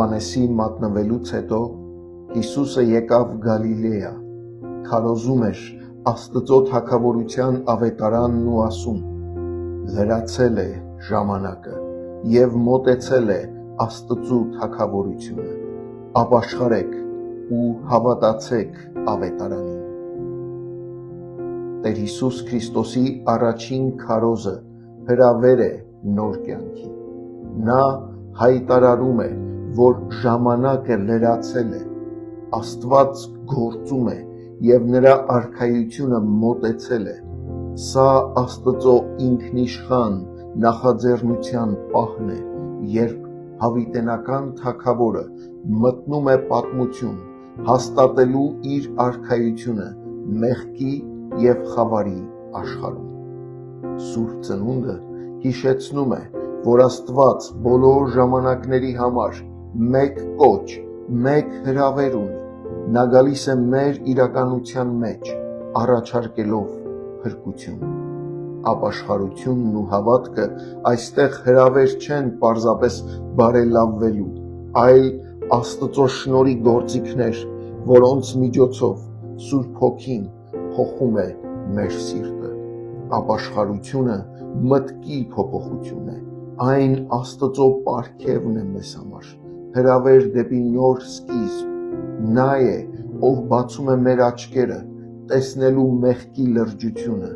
Հովհաննեսի մատնվելուց հետո Հիսուսը եկավ Գալիլեա, քարոզում էր Աստծո թագավորության ավետարանն ու ասում. լրացել է ժամանակը և մոտեցել է Աստծու թագավորությունը, ապաշխարեք ու հավատացեք ավետարանին։ Տեր Հիսուս Քրիստոսի առաջին քարոզը հրավեր է նոր կյանքի։ Նա հայտարարում է, որ ժամանակը լրացել է, Աստված գործում է և նրա արքայությունը մոտեցել է։ Սա Աստծո ինքնիշխան նախաձեռնության պահն է, երբ հավիտենական թագավորը մտնում է պատմություն, հաստատելու իր արքայությունը մեղքի և խավարի աշխարհում։ Սուրբ Ծնունդը հիշեցնում է, որ Աստված բոլոր ժամանակների համար մեկ կոչ, մեկ հրավեր ունի։ Նա գալիս է մեր իրականության մեջ, առաջարկելով փրկություն։ Ապաշխարությունն ու հավատքը այստեղ հրավեր չեն պարզապես բարելավվելու, այլ Աստծո շնորհի գործիքներ, որոնց միջոցով Սուրբ Հոգին փոխում է մեր սիրտը։ Ապաշխարությունը մտքի փոփոխություն է, այն Աստծո պարգևն է մեզ համար, հրավեր դեպի նոր սկիզբ։ Նա է, ով բացում է մեր աչքերը, տեսնելու մեղքի լրջությունը։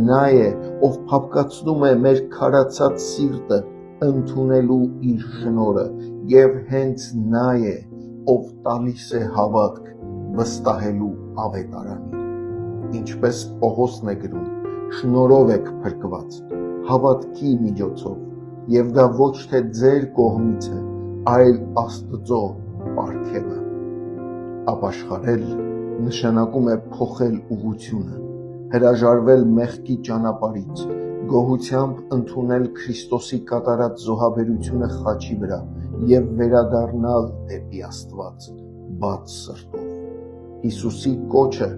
Նա է, ով փափկացնում է մեր քարացած սիրտը, ընդունելու իր շնորհը, և հենց նա է, ով տալիս է հավատք վստահելու ավետարանին։ Ինչպես Պողոսն է գրում. շնորհով եք փրկված, հավատքի միջոցով, և դա ոչ թե ձեր կողմից է, այլ Աստծո պարգևը։ Ապաշխարել նշանակում է փոխել ուղղությունը, հրաժարվել մեղքի ճանապարհից, գոհությամբ ընդունել Քրիստոսի կատարած զոհաբերությունը խաչի վրա և վերադառնալ դեպի Աստված բաց սրտով։ Հիսուսի կոչը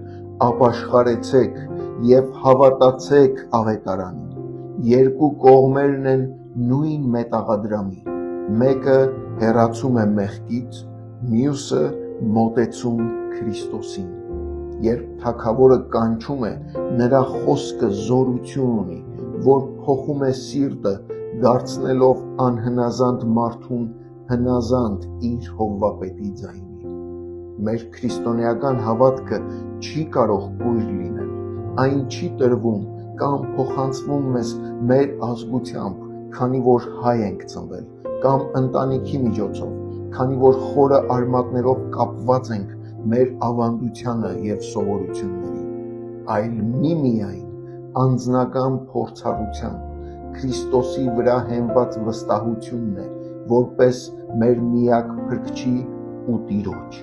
ապաշխարեցեք և հավատացեք ավետարանին։ Երկու կողմերն են նույն մետաղադրամի, մեկը հեռացում է մեղքից, մյուսը մոտեցում Քրիստոսին։ Երբ թագավորը կանչում է, նրա խոսքը զորություն ունի, որ փոխում է սիրտը, դարձնելով անհնազանդ մարդուն հնազանդ իր հովվապետի ձայնին։ Մեր քրիստոնեական հավատքը չի կարող կույր լինել, այն չի տրվում կամ փոխանցվում մեզ մեր ազգությամբ, քանի որ հայ ենք ծնվել, կամ ընտանիքի միջոցով, քանի որ խորը արմատներով կապված ենք մեր ավանդությանը և սովորություններին, այլ միմիայն անձնական փորձառությամբ Քրիստոսի վրա հենված վստահությունն է, որպես մեր միակ փրկչի ու Տիրոջ։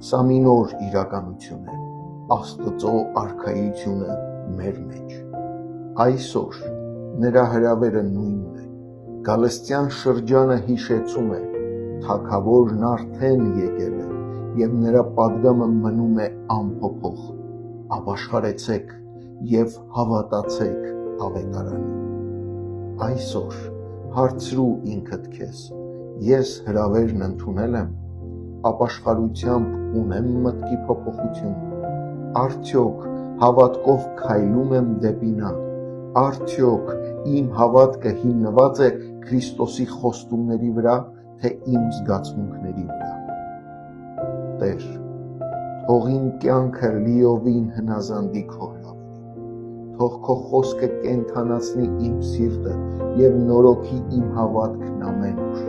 Սա մի նոր իրականություն է, Աստծո արքայությունը մեր մեջ։ Այսօր նրա հրավերը նույնն է։ Գալստյան շրջանը հիշեցում է, թագավորն արդեն եկել է, և նրա պատգամը մնում է անփոփոխ։ Ապաշխարեցեք և հավատացեք ավետարանին։ Այսօր հարցրու ինքդ քեզ. ես հրավերն ընդունել եմ, ապաշխարությամբ ունեմ մտքի փոփոխություն, արդյոք հավատքով քայլում եմ դեպի նա, արդյոք իմ հավատքը հիմնված է Քրիստոսի խոստումների վրա, թե իմ զգացմունքների վրա։ Տեր, թող իմ կյանքը լիովին հնազանդի քո հրավերին, թող քո խոսքը կենդանացնի իմ սիրտը և նորոգի իմ հավատքն ամեն օր։